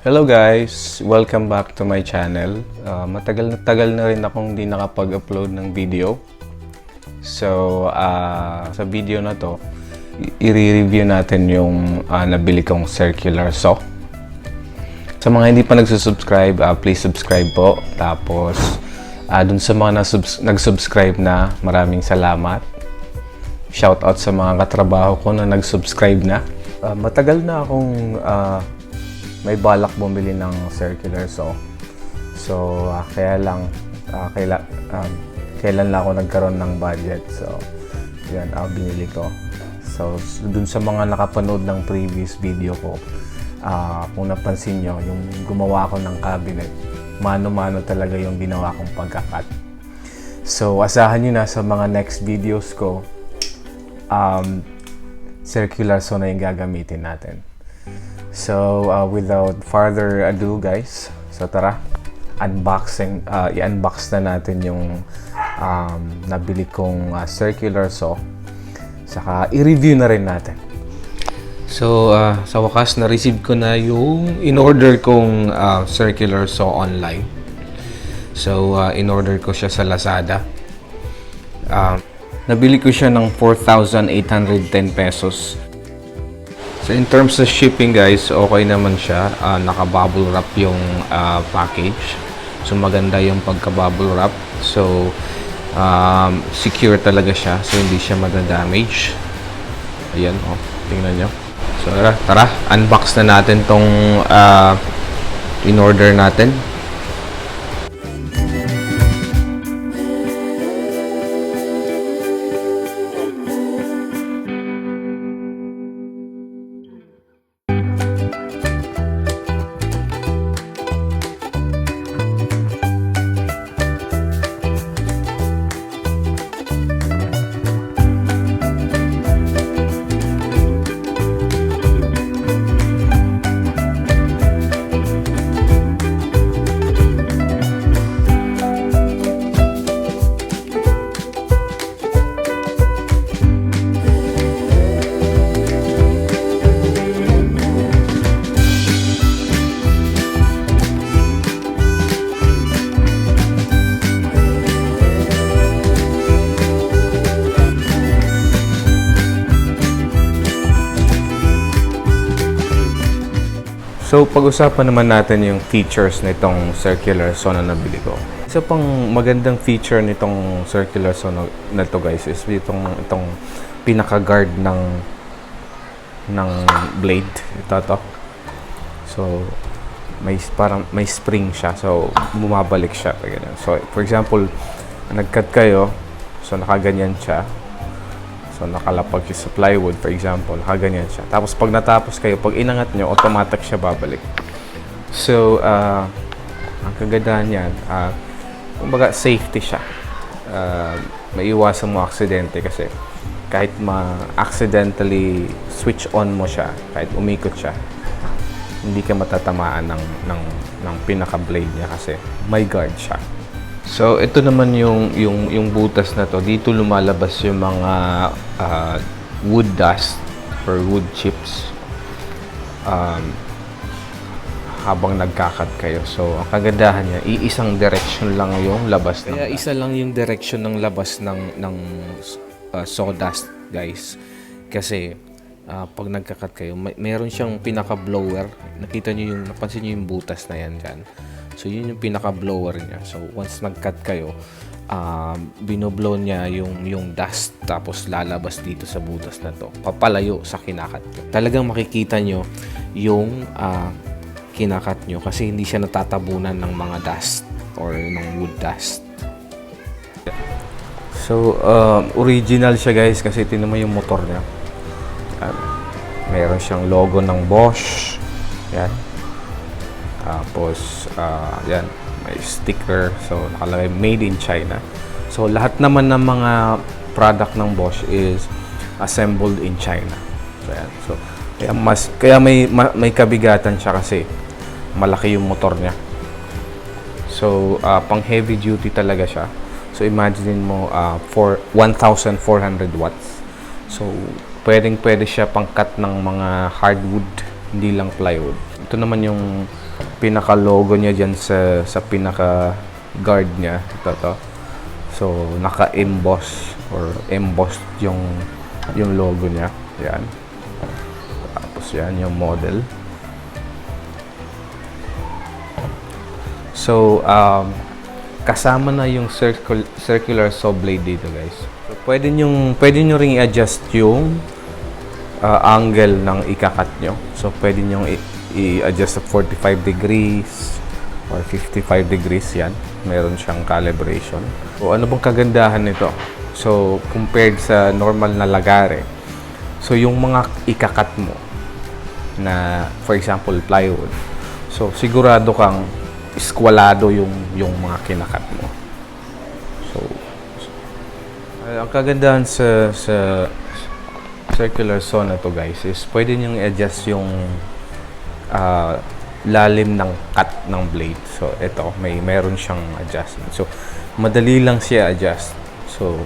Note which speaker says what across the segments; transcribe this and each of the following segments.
Speaker 1: Hello guys! Welcome back to my channel. Matagal na rin akong di nakapag-upload ng video. So, sa video na to, i-review natin yung nabili kong circular saw. Sa mga hindi pa nagsusubscribe, please subscribe po. Tapos, dun sa mga nag-subscribe na, maraming salamat. Shoutout sa mga katrabaho ko na nag-subscribe na. Matagal na akong may balak bumili ng circular saw. So, kailan lang ako nagkaroon ng budget. So, yan, binili ko. So, dun sa mga nakapanood ng previous video ko, kung napansin nyo, yung gumawa ko ng cabinet, mano-mano talaga yung ginawa kong pagkakat. So, asahan nyo na sa mga next videos ko, circular saw na yung gagamitin natin. So, without further ado guys, so tara, i-unbox na natin yung nabili kong circular saw. Saka i-review na rin natin. So, sa wakas, na-receive ko na yung in-order kong circular saw online. So, in-order ko siya sa Lazada. Nabili ko siya ng 4,810 pesos. So, in terms of shipping guys, okay naman siya. Naka-bubble wrap yung package. So, maganda yung pagka-bubble wrap. So, secure talaga siya. So, hindi siya madadamage. Ayan, tingnan nyo. So, tara, unbox na natin tong in-order natin. So, pag-usapan naman natin yung features nitong circular saw na nabili ko. Isa pang magandang feature nitong circular saw na to guys is itong pinaka-guard ng blade. Ito to. So, may spring siya. So, bumabalik siya. So, for example, nag-cut kayo. So, nakaganyan siya. So, nakalapag siya sa plywood, for example, ganyan siya. Tapos, pag natapos kayo, pag inangat nyo, automatic siya babalik. So, ang kagandahan yan, kumbaga, safety siya. Maiiwasan mo aksidente kasi kahit ma-accidentally switch on mo siya, kahit umikot siya, hindi ka matatamaan ng pinaka-blade niya kasi may guard siya. So, ito naman yung butas na to. Dito lumalabas yung mga wood dust or wood chips habang nagkakat kayo. So, ang kagandahan niya, iisang direction lang yung labas ng dust. Isa lang yung direction ng labas ng sawdust, guys. Kasi, pag nagkakat kayo, meron siyang pinaka-blower. Napansin niyo yung butas na yan dyan. So, yun yung pinaka-blower niya. So, once nag-cut kayo, binoblow niya yung dust tapos lalabas dito sa butas na to. Papalayo sa kinakat nyo. Talagang makikita nyo yung kinakat nyo kasi hindi siya natatabunan ng mga dust or ng wood dust. So, original siya guys kasi tinan mo yung motor niya. Meron siyang logo ng Bosch. Yan. Tapos, yan, may sticker. So, nakalagay made in China. So, lahat naman ng mga product ng Bosch is assembled in China. So, yan. So, kaya may kabigatan siya kasi malaki yung motor niya. So, pang heavy duty talaga siya. So, imagine mo, for 1,400 watts. So, pwede siya pang cut ng mga hardwood, hindi lang plywood. Ito naman yung pinaka-logo niya dyan sa pinaka-guard niya. Ito to. So, naka-emboss or embossed yung logo niya. Yan. Tapos yan, yung model. So, kasama na yung circular saw blade dito, guys. So, pwede nyo ring i-adjust yung angle ng ikakat nyo. So, pwede nyo i-adjust sa 45 degrees or 55 degrees yan. Meron siyang calibration. So, ano bang kagandahan nito? So, compared sa normal na lagare, so, yung mga ikakat mo na, for example, plywood, so, sigurado kang iskwalado yung mga kinakat mo. So, ang kagandahan sa circular saw na to, guys, is pwede nyo i-adjust yung lalim ng cut ng blade. So, ito, meron siyang adjustment. So, madali lang siya adjust. So,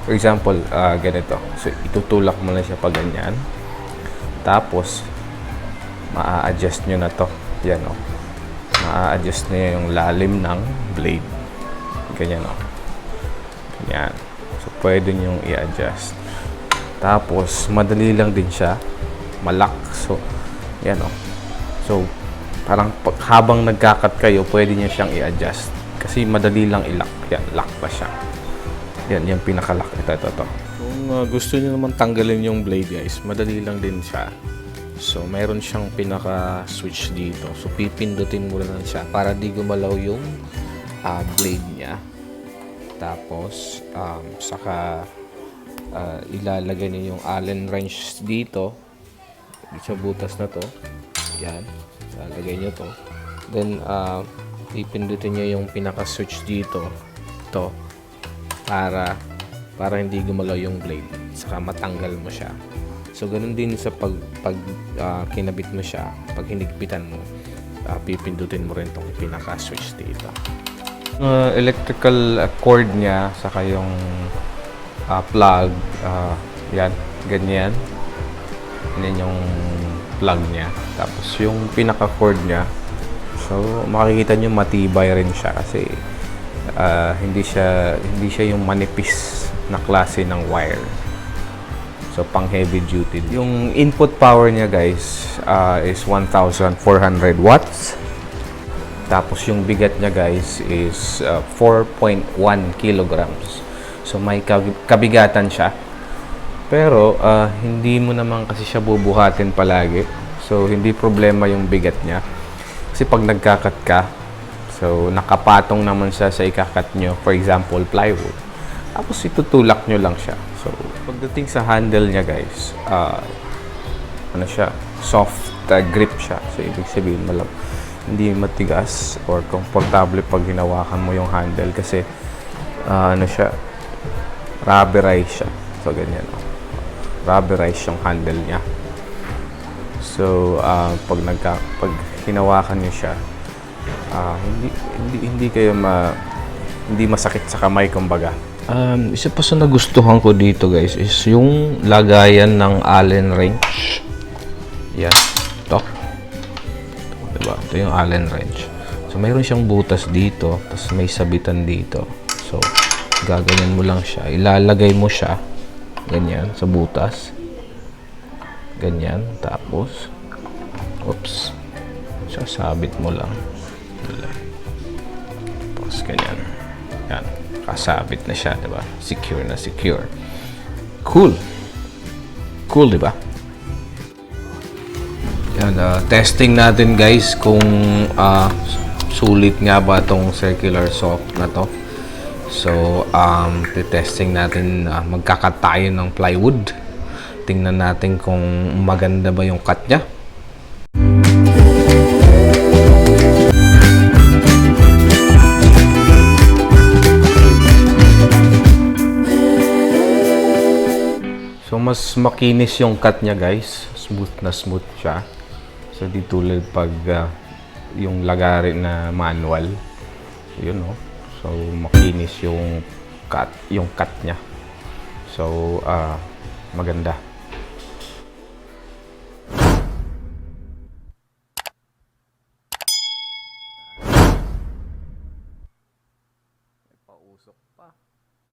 Speaker 1: for example, ganito. So, itutulak mo na siya pa ganyan. Tapos, ma-adjust nyo na to. Yan, o. Ma-adjust nyo yung lalim ng blade. Ganyan, o. Ganyan. So, pwede nyo i-adjust. Tapos, madali lang din siya malak. So, yan, o. So, parang habang nagkakat kayo, pwede nyo siyang i-adjust. Kasi madali lang i-lock. Yan, lock pa siya. Yan, yung pinaka-lock. Ito. Kung gusto nyo naman tanggalin yung blade, guys, madali lang din siya. So, mayroon siyang pinaka-switch dito. So, pipindutin mo lang siya para di gumalaw yung blade niya. Tapos, saka ilalagay niyo yung Allen wrench dito. Sa butas na to. Yan. Ilalagay niyo to. Then, pipindutin niyo yung pinaka-switch dito. Ito. Para hindi gumalaw yung blade. Saka matanggal mo siya. So, ganun din sa pag kinabit mo siya, pag hinigpitan mo, pipindutin mo rin itong pinaka-switch dito. Electrical cord niya, saka yung plug, yan, ganyan. Yan yung plug niya. Tapos, yung pinaka-cord niya, so, makikita nyo matibay rin siya kasi hindi siya yung manipis na klase ng wire. So, pang heavy duty. Yung input power niya, guys, is 1,400 watts. Tapos, yung bigat niya, guys, is 4.1 kilograms. So, may kabigatan siya. Pero, hindi mo naman kasi siya bubuhatin palagi. So, hindi problema yung bigat niya. Kasi pag nagkakat ka, so, nakapatong naman siya sa ikakat nyo. For example, plywood. Tapos, itutulak nyo lang siya. So, pagdating sa handle niya, guys, ano siya, soft grip siya. So, ibig sabihin, hindi matigas or komportable pag hinawakan mo yung handle kasi, ano siya, rubberized siya. So, ganyan. Rubberized yung handle niya. So, pag hinawakan niyo siya, hindi masakit sa kamay, kumbaga. Isa pa sa nagustuhan ko dito, guys, is yung lagayan ng Allen wrench. Yan. Ito. Diba? Ito yung Allen wrench. So, mayroon siyang butas dito, tapos may sabitan dito. So, gaganyan mo lang siya. Ilalagay mo siya, ganyan, sa butas. Ganyan. Tapos, oops. Sasabit mo lang. Tapos, ganyan. Yan. Kasabit na siya, diba? Secure na secure. Cool. Cool, diba? Yan, testing natin, guys, kung sulit nga ba tong circular saw na to. So, testing natin, magkakat tayo ng plywood. Tingnan natin kung maganda ba yung cut niya. So, mas makinis yung cut niya, guys. Smooth na smooth siya. So, di tulad pag yung lagari na manual. Yun, no? So, makinis yung cut niya. So, maganda. usok pa.